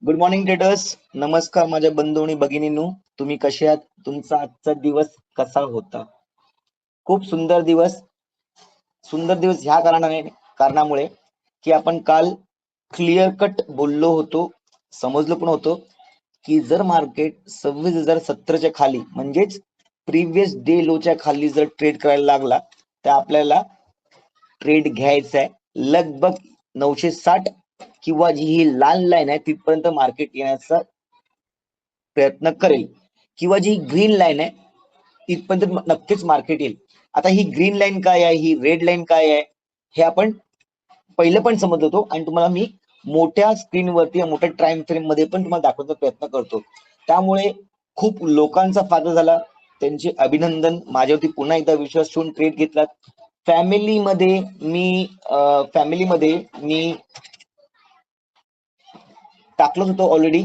Good morning traders. नमस्कार माझ्या बंधू आणि भगिनींनो. तुम्ही कसे आहात? तुमचा आजचा दिवस कसा होता? खूप सुंदर दिवस. सुंदर दिवस ह्या कारणामुळे की आपण काल क्लिअर कट बोललो होतो, समजलो पण होतो की जर मार्केट 26,070च्या खाली म्हणजेच प्रिव्हियस डे लोच्या खाली जर ट्रेड करायला लागला तर आपल्याला ट्रेड घ्यायचा आहे. लगभग 960 किंवा जी ही लाल लाईन आहे तिथपर्यंत मार्केट येण्याचा प्रयत्न करेल किंवा जी ग्रीन लाईन आहे तिथपर्यंत नक्कीच मार्केट येईल. आता ही ग्रीन लाईन काय आहे, ही रेड लाईन काय आहे, हे आपण पहिलं पण समजत होतो आणि तुम्हाला मी मोठ्या स्क्रीनवरती मोठ्या टाइम फ्रेम मध्ये पण तुम्हाला दाखवण्याचा प्रयत्न करतो. त्यामुळे खूप लोकांचा फायदा झाला, त्यांचे अभिनंदन. माझ्यावरती पुन्हा एकदा विश्वास ठेवून ट्रेड घेतला. फॅमिलीमध्ये मी टाकलंच होतं ऑलरेडी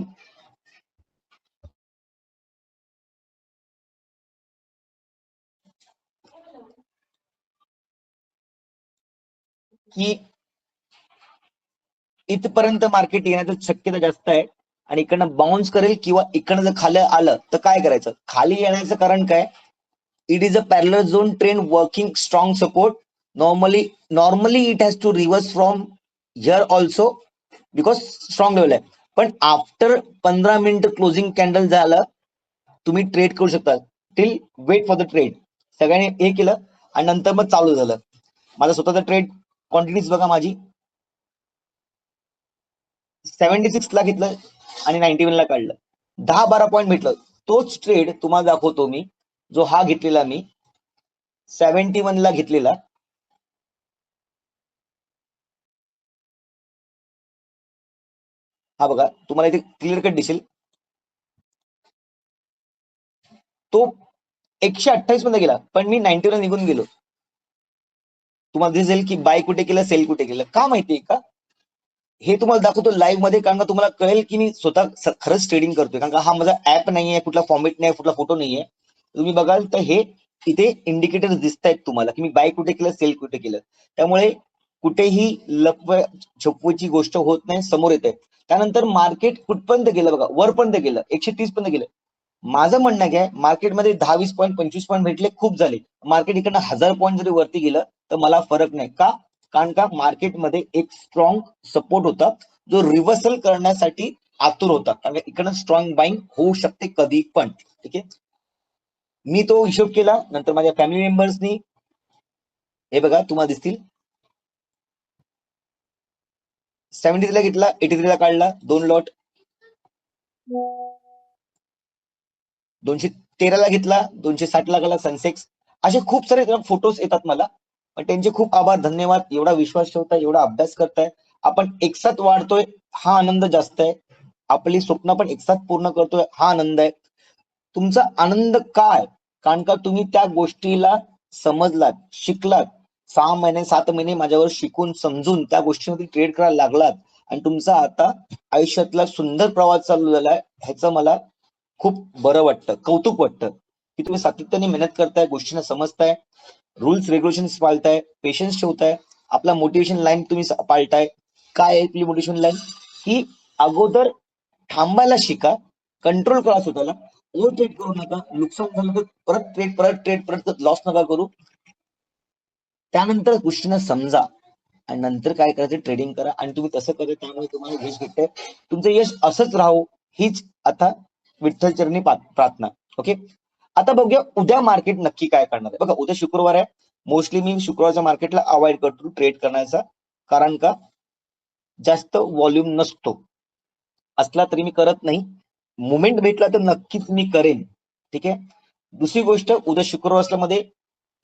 की इथपर्यंत मार्केट येण्याची शक्यता जास्त आहे आणि इकडनं बाउन्स करेल किंवा इकडनं जर खाली आलं तर काय करायचं? खाली येण्याचं कारण काय? It is a parallel zone trend working strong support. Normally it has to reverse from here also because strong level आहे. पण आफ्टर 15 मिनिट क्लोजिंग कॅन्डल झालं तुम्ही ट्रेड करू शकता. Till wait for the trade. सगळ्यांनी हे केलं आणि नंतर मग चालू झालं. माझा स्वतःचा ट्रेड क्वांटिटीज बघा, माझी 76 ला घेतलं आणि 91 ला काढलं. 10-12 पॉईंट भेटलं. तोच ट्रेड तुम्हाला दाखवतो मी, जो हा घेतलेला मी 71 ला घेतलेला. हा बघा, तुम्हाला इथे क्लिअर कट दिसेल. तो 128 मध्ये गेला पण मी 91 ला निघून गेलो. तुम्हाला दिसेल की बाय कुठे केलं, सेल कुठे केलं. का माहितीये का? हे तुम्हाला दाखवतो लाईव्ह मध्ये, कारण का तुम्हाला कळेल की मी स्वतः खरंच ट्रेडिंग करतोय. कारण का हा माझा ऍप नाहीये, कुठला फॉर्मेट नाही, कुठला फोटो नाहीये. तुम्ही बघाल तर हे इथे इंडिकेटर दिसत आहेत तुम्हाला की मी बाय कुठे केलं, सेल कुठे केलं. त्यामुळे कुठेही लपव छपवची गोष्ट होत नाही, समोर येते. त्यानंतर मार्केट कुठपर्यंत गेलं बघा, वरपर्यंत गेलं, 130 पर्यंत गेलं. माझं म्हणणं काय, मार्केटमध्ये 10-20 पॉईंट 25 पॉईंट भेटले खूप झाले. मार्केट इकडनं 1000 पॉईंट जरी वरती गेलं तर मला फरक नाही. का? कारण का मार्केटमध्ये एक स्ट्रॉंग सपोर्ट होता जो रिव्हर्सल करण्यासाठी आतुर होता. कारण इकडनं स्ट्रॉंग बाईंग होऊ शकते कधी पण. ठीक आहे, मी तो हिशोब केला. नंतर माझ्या फॅमिली मेंबर्सनी हे बघा तुम्हाला दिसतील 73 ला घेतला, 83 ला काढला, 2 लॉट. 213 ला घेतला, 260 ला गेला सनसेक्स. असे खूप सारे फोटोज येतात मला, पण त्यांचे खूप आभार, धन्यवाद. एवढा विश्वास ठेवताय, एवढा अभ्यास करताय. आपण एकसाथ वाढतोय, हा आनंद जास्त आहे. आपली स्वप्न पण एकसाथ पूर्ण करतोय, हा आनंद आहे. तुमचा आनंद काय? कारण का तुम्ही त्या गोष्टीला समजलात, शिकलात. 6 महिने 7 महिने माझ्यावर शिकून समजून त्या गोष्टीमध्ये ट्रेड करायला लागलात आणि तुमचा आता आयुष्यातला सुंदर प्रवास चालू झालाय. ह्याचं मला खूप बरं वाटतं, कौतुक वाटतं की तुम्ही सातत्याने मेहनत करताय, गोष्टींना समजताय, रूल्स रेग्युलेशन पाळताय, पेशन्स ठेवताय. आपला मोटिवेशन लाईन तुम्ही पाळताय. काय आहे आपली मोटिवेशन लाईन? की अगोदर थांबायला शिका, कंट्रोल करा स्वतःला, ओव्हर ट्रेड करू नका. नुकसान झालं तर परत लॉस नका करू. त्यानंतर गोष्टींना समजा आणि नंतर काय करायचं ट्रेडिंग करा. आणि तुम्ही तसं करता त्यामुळे तुम्हाला यश भेटतंय. तुमचं यश असंच राहू हीच आता विठ्ठल चरणी प्रार्थना. ओके, आता बघूया उद्या मार्केट नक्की काय करणार आहे. बघा, उद्या शुक्रवार आहे. मोस्टली मी शुक्रवारच्या मार्केटला अवॉइड करतो ट्रेड करण्याचा. कारण का जास्त व्हॉल्यूम नसतो, असला तरी मी करत नाही. मुवमेंट भेटला तर नक्कीच मी करेन. ठीक आहे. दुसरी गोष्ट, उद्या शुक्रवार असल्यामध्ये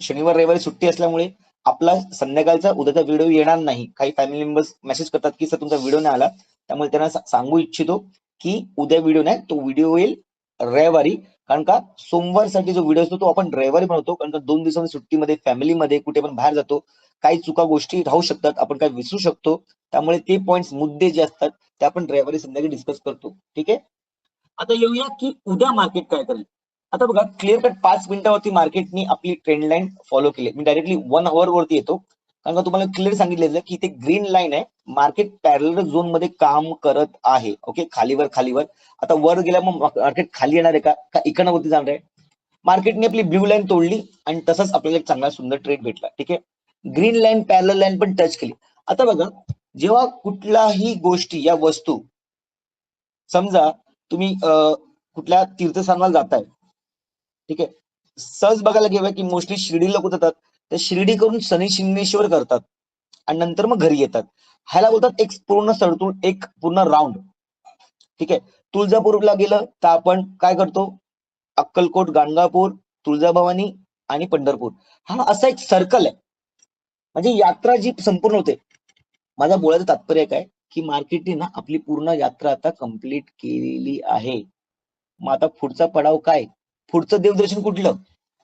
शनिवार रविवारी सुट्टी असल्यामुळे आपला संध्याकाळचा उद्याचा व्हिडिओ येणार नाही. काही फॅमिली मेंबर्स मेसेज करतात की सर तुमचा व्हिडिओ नाही आला, त्यामुळे त्यांना सांगू इच्छितो की उद्या व्हिडिओ नाही, तो व्हिडिओ येईल रविवारी. कारण का सोमवारसाठी जो व्हिडिओ असतो तो आपण रविवारी बनवतो. कारण का 2 दिवसांची सुट्टीमध्ये फॅमिलीमध्ये कुठे पण बाहेर जातो, काही चुका गोष्टी राहू शकतात, आपण काय विसरू शकतो. त्यामुळे ते पॉइंट्स मुद्दे जे असतात ते आपण रविवारी संध्याकाळी डिस्कस करतो. ठीक आहे. आता येऊया की उद्या मार्केट काय करेल. आता बघा, क्लिअर कट 5 मिनिटावरती मार्केटनी आपली ट्रेंड लाईन फॉलो केली. मी डायरेक्टली 1 आवर वरती येतो. कारण का तुम्हाला क्लिअर सांगितलेलं की इथे ग्रीन लाईन आहे, मार्केट पॅरलल झोन मध्ये काम करत आहे. ओके, खालीवर खालीवर. आता वर गेल्या मग मार्केट खाली येणार आहे का इकडनं वरती जाणार आहे? मार्केटने आपली ब्ल्यू लाईन तोडली आणि तसंच आपल्याला एक चांगला सुंदर ट्रेड भेटला. ठीक आहे, ग्रीन लाईन पॅरलल लाईन पण टच केली. आता बघा, जेव्हा कुठल्याही गोष्टी या वस्तू, समजा तुम्ही कुठल्या तीर्थस्थानाला जाताय, ठीक आहे, सहज बघायला गेलं की मोस्टली शिर्डी लोक जातात, तर शिर्डी करून शनी शिंगणेश्वर करतात आणि नंतर मग घरी येतात. ह्याला बोलतात एक पूर्ण सर्तुळ, एक पूर्ण राऊंड. ठीक आहे, तुळजापूरला गेलं तर आपण काय करतो, अक्कलकोट, गाणगापूर, तुळजाभवानी आणि पंढरपूर, हा असा एक सर्कल आहे, म्हणजे यात्रा जी संपूर्ण होते. माझा बोलायचं तात्पर्य काय की मार्केटने ना आपली पूर्ण यात्रा आता कंप्लीट केलेली आहे. मग आता पुढचा पडाव काय, पुढचं देवदर्शन कुठलं,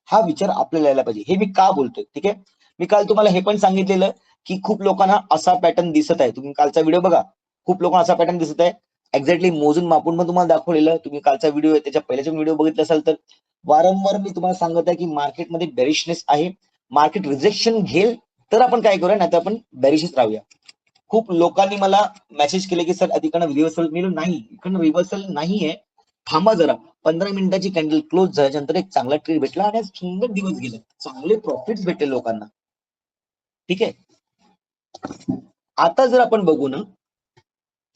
हा विचार आपल्याला यायला पाहिजे. हे मी का बोलतोय? ठीक आहे, मी काल तुम्हाला हे पण सांगितलेलं की खूप लोकांना असा पॅटर्न दिसत आहे. तुम्ही कालचा व्हिडिओ बघा, खूप लोकांना असा पॅटर्न दिसत आहे. एक्झॅक्टली मोजून मापून पण तुम्हाला दाखवलेलं. तुम्ही कालचा व्हिडिओ आहे त्याच्या पहिल्याचा व्हिडिओ बघितला असाल तर वारंवार मी तुम्हाला सांगत आहे की मार्केटमध्ये बेरिशनेस आहे. मार्केट रिजेक्शन घेईल तर आपण काय करूया, नाही तर आपण बेरिशच राहूया. खूप लोकांनी मला मेसेज केले की सर तिकडनं रिव्हर्सल मिळून नाही, इकडनं रिव्हर्सल नाहीये, थांबा जरा. 15 मिनिटाची कॅन्डल क्लोज झाल्यानंतर एक चांगला ट्रेड भेटला आणि सुंदर दिवस गेले, चांगले प्रॉफिट्स भेटले लोकांना. ठीक आहे, आता जर आपण बघू ना,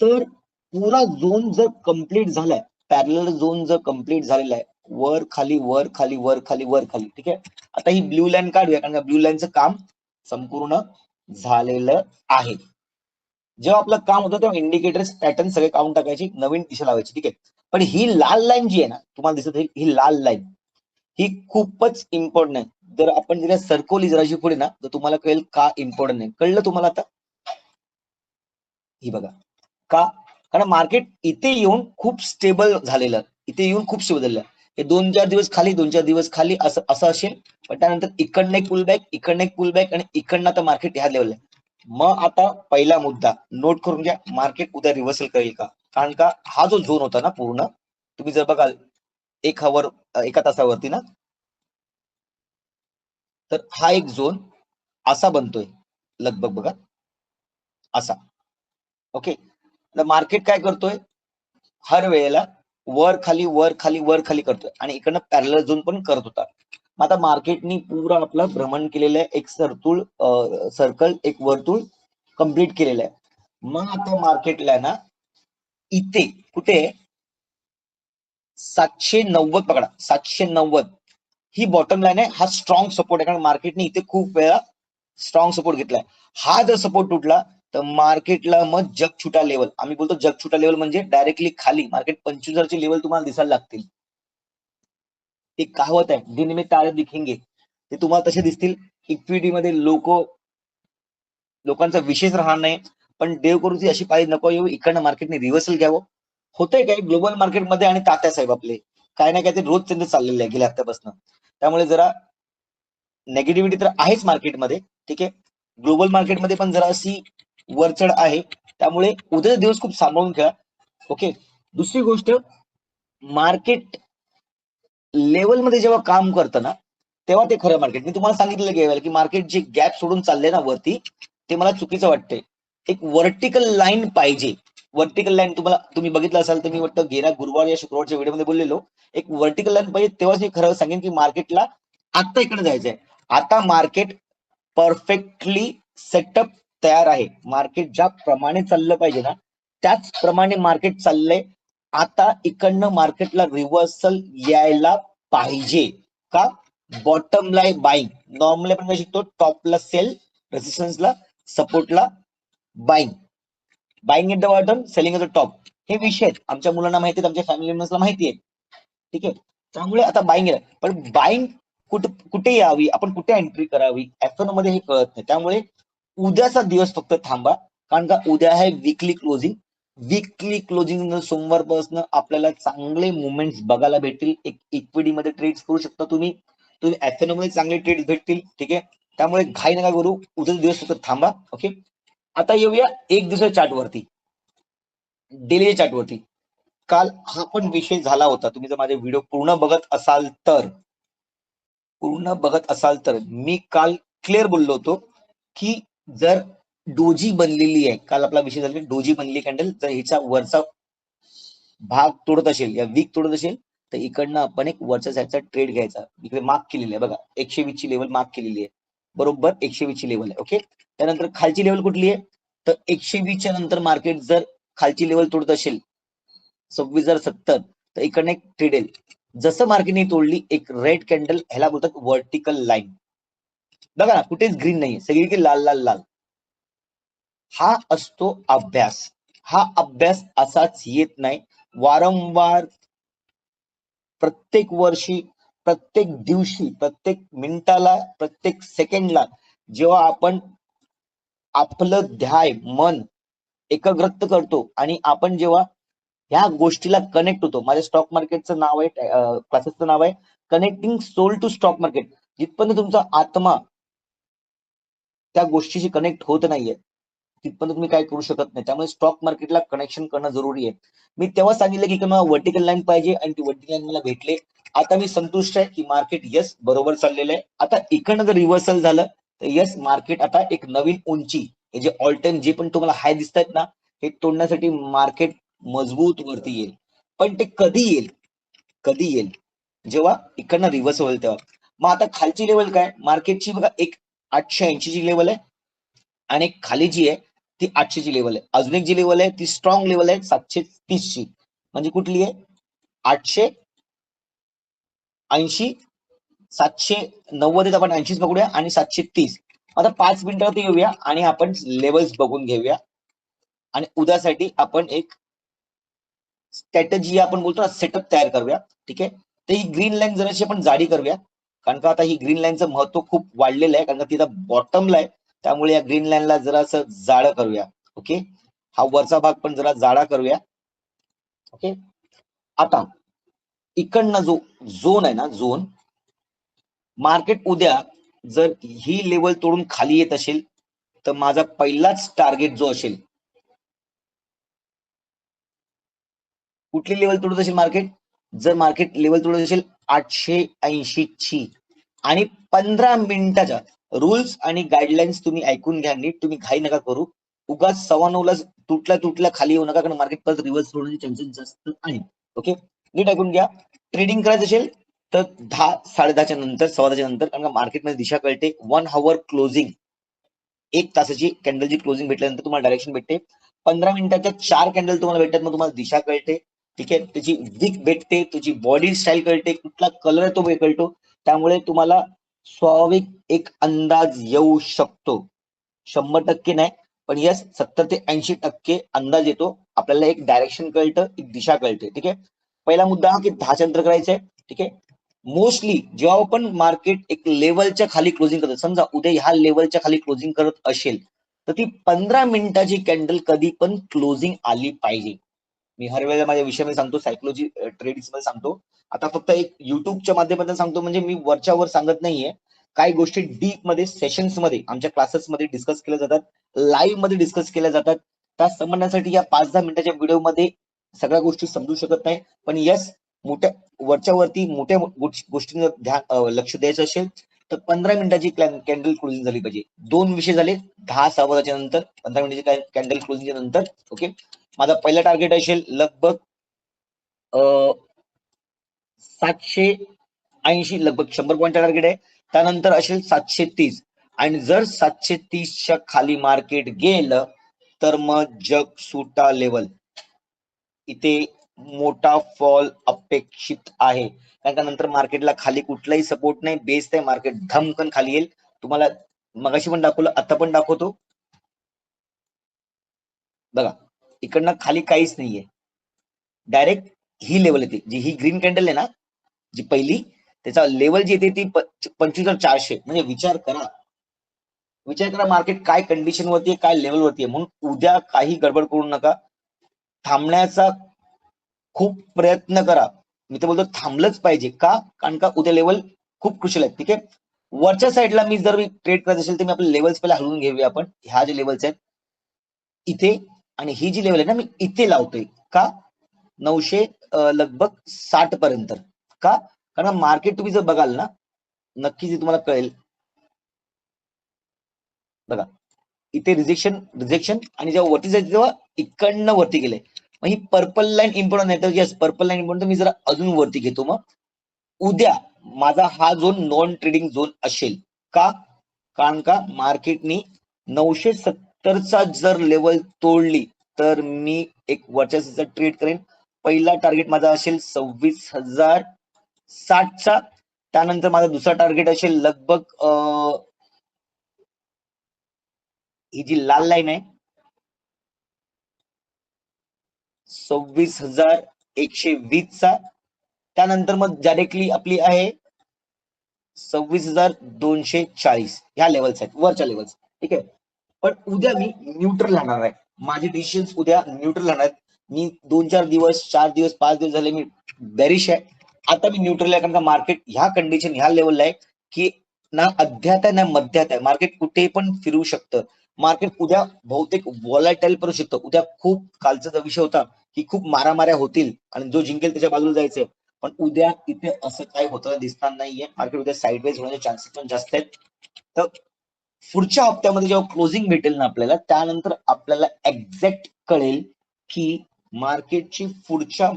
तर पुरा झोन जर कंप्लीट झालाय, पॅरलल झोन जर कंप्लीट झालेला आहे, वर खाली वर खाली वर खाली वर खाली. ठीक आहे, आता ही ब्ल्यू लाईन काढूया, कारण ब्ल्यू लाईनचं काम संपूर्ण झालेलं आहे. जेव्हा आपलं काम होतं तेव्हा इंडिकेटर्स पॅटर्न सगळे काढून टाकायची, नवीन दिशा लावायची. ठीक आहे, पण ही लाल लाईन जी आहे ना, तुम्हाला दिसत आहे ही लाल लाईन, ही खूपच इम्पॉर्टंट आहे. जर आपण तिला सरकवली जराशी पुढे ना, तर तुम्हाला कळेल का इम्पॉर्टंट आहे. कळलं तुम्हाला आता? ही बघा का, कारण मार्केट इथे येऊन खूप स्टेबल झालेलं, इथे येऊन खूप स्टेबल झालेलं. हे 2-4 दिवस खाली 2-4 दिवस खाली असं असेल, पण त्यानंतर इकडनं एक पुलबॅक, इकडनं एक पुलबॅक आणि इकडनं आता मार्केट ह्या लेवलला. मग आता पहिला मुद्दा नोट करून घ्या, मार्केट उद्या रिव्हर्सल करेल का? कारण का हा जो झोन होता ना पूर्ण, तुम्ही जर बघाल एका तासावरती ना, तर हा एक झोन असा बनतोय लगभग बघा, असा. ओके, तर मार्केट काय करतोय, हर वेळेला वर खाली वर खाली वर खाली करतोय आणि इकडनं पॅरलल झोन पण करत होता. आता मार्केटनी पूरा आपला भ्रमण केलेलं आहे, एक सर्कल, एक वर्तुळ कंप्लीट केलेलं आहे. मग आता मार्केटला ना इथे कुठे 790 पकडा, 790 ही बॉटम लाईन आहे, हा स्ट्रॉंग सपोर्ट आहे. कारण मार्केटने इथे खूप वेळा स्ट्रॉंग सपोर्ट घेतलाय. हा जर सपोर्ट तुटला तर मार्केटला मग जग छुटा लेवल, आम्ही बोलतो जग छुटा लेवल म्हणजे डायरेक्टली खाली मार्केट 25,000चे लेवल तुम्हाला दिसायला लागतील. एक कहावत आहे, दिन में तारे दिखेंगे, ते तुम्हाला तसे दिसतील. इक्विटी मध्ये लोकांचा विशेष राहणार नाही, पण देव करूची अशी पाहिजे नको येऊ, इकडनं मार्केटने रिव्हर्सल घ्यावं. होतंय काय ग्लोबल मार्केटमध्ये, आणि तात्या साहेब आपले काय ना काय ते रोज त्यांचं चाललेलं आहे गेल्या हप्त्यापासून. त्यामुळे जरा नेगेटिव्हिटी तर आहेच मार्केटमध्ये. ठीक आहे, ग्लोबल मार्केटमध्ये पण जरा अशी वरचढ आहे, त्यामुळे उद्याचा दिवस खूप सांभाळून खेळा. ओके, दुसरी गोष्ट, मार्केट लेवलमध्ये जेव्हा काम करतं ना, तेव्हा ते खरं मार्केट. मी तुम्हाला सांगितलं गेलं की मार्केट जे गॅप सोडून चालले ना वरती, ते मला चुकीचं वाटतंय. एक वर्टिकल लाईन पाहिजे. वर्टिकल लाईन तुम्ही बघितलं असाल तर मी वाटतं गेल्या गुरुवार या शुक्रवारच्या व्हिडिओमध्ये बोललेलो, एक वर्टिकल लाईन पाहिजे, तेव्हाच मी खरं सांगेन की मार्केटला आता इकडे जायचंय. आता मार्केट परफेक्टली सेटअप तयार आहे. मार्केट ज्या प्रमाणे चाललं पाहिजे ना, त्याचप्रमाणे मार्केट चाललंय. आता इकडनं मार्केटला रिव्हर्सल यायला पाहिजे का, बॉटमला बाईंग. नॉर्मली आपण काय शिकतो, टॉपला सेल, रेसिस्टन्सला, सपोर्टला buying, buying at the bottom, selling at the top. हे विषय आहेत, आमच्या मुलांना माहिती आहेत, आमच्या फॅमिली मेंबर्सला माहिती आहे. ठीक आहे, त्यामुळे आता बाईंग आहे, पण बाईंग कुठे यावी, आपण कुठे एंट्री करावी, एफएन मध्ये हे कळत नाही. त्यामुळे उद्याचा दिवस फक्त थांबा, कारण का उद्या आहे वीकली क्लोजिंग. वीकली क्लोजिंग सोमवारपासून आपल्याला चांगले मुवमेंट्स बघायला भेटतील. एक इक्विटी मध्ये ट्रेड्स करू शकता तुम्ही एफएन मध्ये चांगले ट्रेड्स भेटतील. ठीक आहे, त्यामुळे घाई नका करू, उद्याचा दिवस फक्त थांबा. ओके, आता येऊया एक दिवसाच्या चार्ट वरती, डेली चार्ट वरती. काल हा पण विषय झाला होता, तुम्ही जर माझे व्हिडिओ पूर्ण बघत असाल तर मी काल क्लिअर बोललो होतो की जर डोजी बनलेली आहे, काल आपला विषय झाला डोजी बनलेली कॅन्डल, जर हिचा वरचा भाग तोडत असेल या वीक तोडत असेल तर इकडनं आपण एक वरच्या साईडचा ट्रेड घ्यायचा. इकडे मार्क केलेली आहे बघा, 120 ची लेवल मार्क केलेली आहे, बरोबर 120 ची लेवल आहे. ओके, त्यानंतर खालची लेवल कुठली आहे, तर 120 च्या नंतर मार्केट जर खालची लेवल तोडत असेल 26,070 तर इकडनं एक ट्रेड येईल. जसं मार्केटने तोडली एक रेड कॅन्डल, ह्याला बोलतात व्हर्टिकल लाईन. बघा ना, कुठेच ग्रीन नाहीये, सगळीकडे लाल लाल लाल. हा असतो अभ्यास. हा अभ्यास असाच येत नाही, वारंवार प्रत्येक वर्षी, प्रत्येक दिवशी, प्रत्येक मिनिटाला, प्रत्येक सेकंडला जेव्हा आपण आपलं ध्यान मन एकाग्रत करतो आणि आपण जेव्हा ह्या गोष्टीला कनेक्ट होतो, माझ्या स्टॉक मार्केटचं नाव आहे, क्लासेसचं नाव आहे connecting soul to stock market. जिथपर्यंत तुमचा आत्मा त्या गोष्टीशी कनेक्ट होत नाहीये तिथपर्यंत तुम्ही काय करू शकत नाही. त्यामुळे स्टॉक मार्केटला कनेक्शन करणं जरुरी आहे. मी तेव्हा सांगितलं की मला व्हर्टिकल लाईन पाहिजे आणि ती व्हर्टिकल लाईन मला भेटले. आता मी संतुष्ट आहे की मार्केट यस बरोबर चाललेलं आहे. आता इकडनं जर रिव्हर्सल झालं तर यस मार्केट आता एक नवीन उंची, हे जे ऑल टाइम जे पण तुम्हाला हाय दिसत आहेत ना, हे तोडण्यासाठी मार्केट मजबूत वरती येईल. पण ते कधी येईल, कधी येईल, जेव्हा इकडनं रिव्हर्स होईल तेव्हा. मग आता खालची लेवल काय मार्केटची बघा, एक 880 ची लेवल आहे आणि एक खाली जी आहे ती 800 ची लेवल आहे. अजून एक जी लेवल आहे ती स्ट्रॉंग लेवल आहे 730 ची. म्हणजे कुठली आहे, 880, 790 आपण 80 बघूया आणि 730. आता 5 मिनिटात येऊया आणि आपण लेवल्स बघून घेऊया आणि उद्यासाठी आपण एक स्ट्रॅटेजी आपण बोलतो ना सेटअप तयार करूया. ठीक आहे, तर ही ग्रीन लाईन जराशी आपण जाडी करूया, कारण का आता ही ग्रीन लाईनचं महत्व खूप वाढलेलं आहे, कारण का तिथं बॉटमला आहे. त्यामुळे या ग्रीन लाईनला जरासं जाडं करूया. ओके, हा वरचा भाग पण जरा जाडा करूया. ओके, आता इकडनं जो झोन आहे ना, झोन मार्केट उद्या जर ही लेवल तोडून खाली येत असेल तर माझा पहिलाच टार्गेट जो असेल, कुठली लेवल तोडत असेल मार्केट, जर मार्केट लेवल तोडत असेल 880 ची आणि 15 मिनिटाच्या रूल्स आणि गाईडलाईन्स तुम्ही ऐकून घ्या नीट, तुम्ही घाई नका करू. उगाच 9:15ला तुटल्या खाली येऊ नका, कारण मार्केट परत रिव्हर्स होण्याचे चान्सेस जास्त आहे. ओके, नीट ऐकून घ्या. ट्रेडिंग करायचं असेल तर 10, 10:30च्या नंतर, 10:15च्या नंतर, कारण मार्केटमध्ये दिशा कळते. 1 hour क्लोजिंग, 1 तासाची कॅन्डलची क्लोजिंग भेटल्यानंतर तुम्हाला डायरेक्शन भेटते. 15 मिनिटाच्या 4 कॅन्डल तुम्हाला भेटतात, मग तुम्हाला दिशा कळते. ठीक आहे, त्याची विक भेटते, तुझी बॉडी स्टाईल कळते, कुठला कलर तो कळतो. त्यामुळे तुम्हाला स्वाभाविक एक अंदाज येऊ शकतो. 100% नाही, पण यस 70 ते 80% अंदाज येतो. आपल्याला एक डायरेक्शन कळतं, एक दिशा कळते. ठीक आहे, पहिला मुद्दा हा की 10च्या नंतर करायचंय. ठीक आहे, मोस्टली जेव्हा आपण मार्केट एक लेवलच्या खाली क्लोजिंग करतो, समजा उद्या ह्या लेवलच्या खाली क्लोजिंग करत असेल तर ती 15 मिनिटाची कॅन्डल कधी पण क्लोजिंग आली पाहिजे. मी हर वेळेला माझ्या विषयामध्ये सांगतो, सायकोलॉजी ट्रेडिंग्स मध्ये सांगतो. आता फक्त एक युट्यूबच्या माध्यमातून सांगतो, म्हणजे मी वरच्या वर सांगत नाहीये. काही गोष्टी डीप मध्ये सेशन्स मध्ये आमच्या क्लासेसमध्ये डिस्कस केल्या जातात, लाईव्ह मध्ये डिस्कस केल्या जातात. त्या समजण्यासाठी या 5-10 मिनिटाच्या व्हिडिओमध्ये सगळ्या गोष्टी समजू शकत नाही, पण यस मोठ्या वरच्या वरती मोठ्या गोष्टींवर लक्ष द्यायचं असेल तर 15 मिनिटाची कॅन्डल क्लोजिंग झाली पाहिजे. 2 विषय झाले, 10-10 नंतर 15 मिनिटाची कॅन्डल क्लोजिंगच्या नंतर. ओके, माझा पहिला टार्गेट असेल लगभग 780, लगभग 100 पॉईंटचा टार्गेट आहे. त्यानंतर असेल 730, आणि जर 730च्या खाली मार्केट गेलं तर मग जग सुटा लेवल, इथे मोठा फॉल अपेक्षित आहे. कारण का नंतर मार्केटला खाली कुठलाही सपोर्ट नाही, बेस नाही, मार्केट धमकन खाली येईल. तुम्हाला मगाशी पण दाखवलं, आता पण दाखवतो बघा. इकडनं खाली काहीच नाहीये, डायरेक्ट ही लेवल येते, जी ही ग्रीन कॅन्डल आहे ना, जी पहिली, त्याचा लेवल जी येते ती 25,400. म्हणजे विचार करा मार्केट काय कंडिशन वरती आहे, काय लेवल वरती आहे. म्हणून उद्या काही गडबड करू नका, थांबण्याचा खूप प्रयत्न करा. मी तर बोलतो थांबलंच पाहिजे. का, कारण का उद्या लेवल खूप क्रुशियल आहे. ठीक आहे, वरच्या साईडला मी जर ट्रेड करत असेल तर मी आपले लेवल्स पहिला हलवून घेऊया आपण. ह्या जे लेवल्स आहेत इथे, आणि ही जी लेवल आहे ना मी इथे लावतोय. का, 900 लगभग 60 पर्यंत. का, कारण मार्केट तुम्ही जर बघाल ना, नक्कीच तुम्हाला कळेल. बघा, इथे रिजेक्शन रिजेक्शन आणि जेव्हा वरती जायचं तेव्हा इकडनं वरती गेले. मग ही पर्पल लाईन इम्पॉर्टंट नाही तर यस पर्पल लाईन इम्पॉर्टंट, मी जरा अजून वरती घेतो. मग उद्या माझा हा झोन नॉन ट्रेडिंग झोन असेल का, कारण का मार्केटनी 970चा जर लेवल तोडली तर मी एक वर्चस्व ट्रेड करेन. पहिला टार्गेट माझा असेल 26,060चा. त्यानंतर माझा दुसरा टार्गेट असेल लगभग ही जी लाल लाईन आहे 26,120चा. त्यानंतर मग डायरेक्टली आपली आहे 26,240 ह्या लेवल्स आहेत, वरच्या लेवल्स. ठीक आहे. पण उद्या मी न्यूट्रल राहणार आहे. माझे डिसिजन्स उद्या न्यूट्रल राहणार आहेत. मी 2-4 दिवस 4 दिवस 5 दिवस झाले मी बेरिश आहे. आता मी न्यूट्रल आहे, कारण का मार्केट ह्या कंडिशन ह्या लेवलला आहे की ना अध्यात आहे ना मध्यात आहे. मार्केट कुठे पण फिरू शकतं. मार्केट उद्या बहुतेक व्हॉलाटाईल करू शकतं. उद्या खूप कालचा जो विषय होता की खूप मारामाऱ्या होतील आणि जो जिंकेल त्याच्या बाजूला जायचंय. पण उद्या इथे असं काही होतं दिसणार नाहीये. मार्केट उद्या साईडवेज होण्याचे चान्सेस पण जास्त आहेत. तर पुढच्या हप्त्यामध्ये जेव्हा क्लोजिंग भेटेल ना आपल्याला, त्यानंतर आपल्याला एक्झॅक्ट कळेल की मार्केटची पुढच्या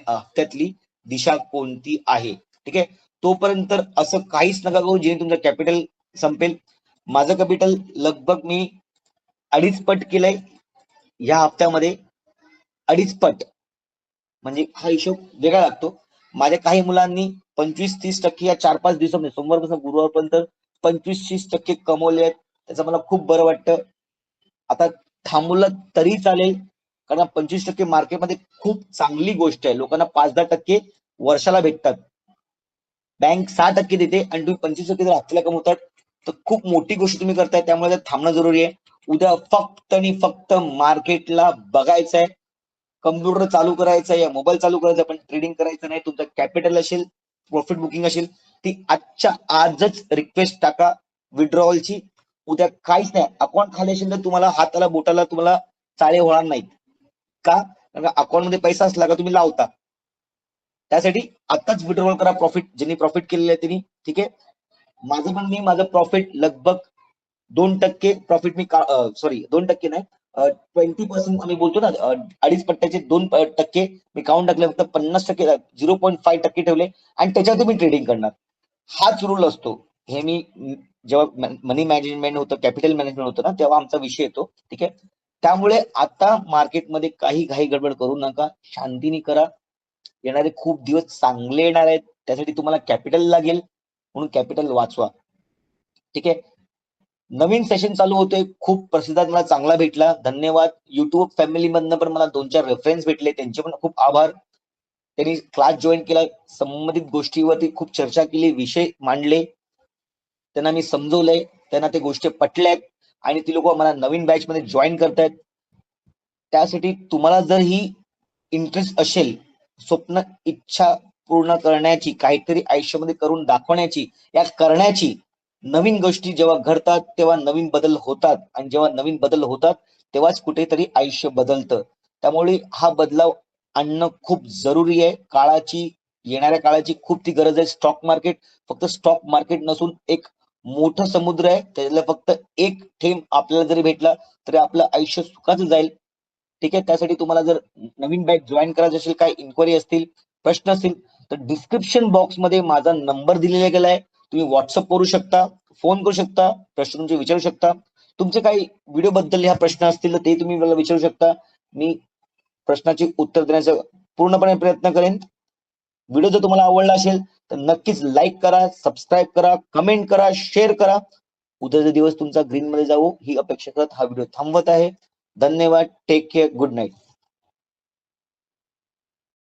हप्त्यातली दिशा कोणती आहे. ठीक आहे. तोपर्यंत असं काहीच नका करू जेणे तुमचं कॅपिटल संपेल. माझं कॅपिटल लगभग मी 2.5 पट केलंय या हप्त्यामध्ये. 2.5 पट म्हणजे हा हिशोब वेगळा लागतो. माझ्या काही मुलांनी 25-30% या 4-5 दिवसामध्ये सोमवारपासून गुरुवारपर्यंत 25-30% कमवले आहेत. त्याचं मला खूप बरं वाटतं. आता थांबवलं तरी चालेल, कारण 25% मार्केटमध्ये खूप चांगली गोष्ट आहे. लोकांना 5-10% वर्षाला भेटतात. बँक 6% देते आणि तुम्ही 25% जर हप्त्याला कमवतात तर खूप मोठी गोष्ट तुम्ही करताय. त्यामुळे थांबणं जरुरी आहे. उद्या फक्त आणि फक्त मार्केटला बघायचं आहे. कम्प्युटर चालू करायचा या मोबाईल चालू करायचा, पण ट्रेडिंग करायचं नाही. तुमचं कॅपिटल असेल, प्रॉफिट बुकिंग असेल, ती आजच्या आजच रिक्वेस्ट टाका विड्रॉवलची. उद्या काहीच नाही. अकाउंट खाली असेल तर तुम्हाला हाताला बोटाला तुम्हाला चाळे होणार नाहीत. का? कारण अकाउंट मध्ये पैसा असला का तुम्ही लावता. त्यासाठी आताच विड्रॉल करा प्रॉफिट, ज्यांनी प्रॉफिट केलेलं आहे त्यांनी. ठीक आहे. माझं प्रॉफिट लगभग 2% प्रॉफिट मी सॉरी 2% नाही 20% आम्ही बोलतो ना 2.5 पट्ट्याचे 2% मी काउंट टाकले. फक्त 50% 0.5% ठेवले आणि त्याच्यावर मी ट्रेडिंग करणार. हाच रूल असतो. हे मी जेव्हा मनी मॅनेजमेंट होतं, कॅपिटल मॅनेजमेंट होतं ना, तेव्हा आमचा विषय येतो. ठीक आहे. त्यामुळे आता मार्केटमध्ये काही घाई गडबड करू नका. शांतीने करा. येणारे खूप दिवस चांगले येणार आहेत. त्यासाठी तुम्हाला कॅपिटल लागेल, म्हणून कॅपिटल वाचवा. ठीक आहे. नवीन सेशन चालू होतोय. खूप प्रतिसाद मला चांगला भेटला. धन्यवाद. युट्यूब फॅमिली मधनं पण मला 2-4 रेफरन्स भेटले, त्यांचे पण खूप आभार. त्यांनी क्लास जॉईन केला, संबंधित गोष्टीवरती खूप चर्चा केली, विषय मांडले, त्यांना मी समजवलंय, त्यांना ते गोष्टी पटल्यात आणि ती लोक मला नवीन बॅच मध्ये जॉईन करतायत. त्यासाठी तुम्हाला जर ही इंटरेस्ट असेल, स्वप्न इच्छा पूर्ण करण्याची, काहीतरी आयुष्यामध्ये करून दाखवण्याची, या करण्याची, नवीन गोष्टी जेव्हा घडतात तेव्हा नवीन बदल होतात आणि जेव्हा नवीन बदल होतात तेव्हाच कुठेतरी आयुष्य बदलतं. त्यामुळे हा बदलाव आणणं खूप जरुरी आहे. काळाची, येणाऱ्या काळाची खूप ती गरज आहे. स्टॉक मार्केट फक्त स्टॉक मार्केट नसून एक मोठं समुद्र आहे. त्याला फक्त एक थेंब आपल्याला जरी भेटला तरी आपलं आयुष्य सुखाचं जाईल. ठीक आहे. त्यासाठी तुम्हाला जर नवीन बॅच जॉईन करायचं असेल, काही इन्क्वायरी असतील, प्रश्न असतील, तर डिस्क्रिप्शन बॉक्समध्ये माझा नंबर दिलेला गेलाय. तुम्ही व्हॉट्सअप करू शकता, फोन करू शकता, प्रश्न तुमचे विचारू शकता. तुमचे काही व्हिडिओ बद्दल ह्या प्रश्न असतील तर ते तुम्ही मला विचारू शकता. मी प्रश्नाचे उत्तर देण्याचा पूर्णपणे प्रयत्न करेन. व्हिडिओ जर तुम्हाला आवडला असेल तर नक्कीच लाईक करा, सबस्क्राईब करा, कमेंट करा, शेअर करा. उद्याचा दिवस तुमचा ग्रीन मध्ये जाऊ ही अपेक्षा करत हा व्हिडिओ थांबवत आहे. धन्यवाद. Take care. Good night.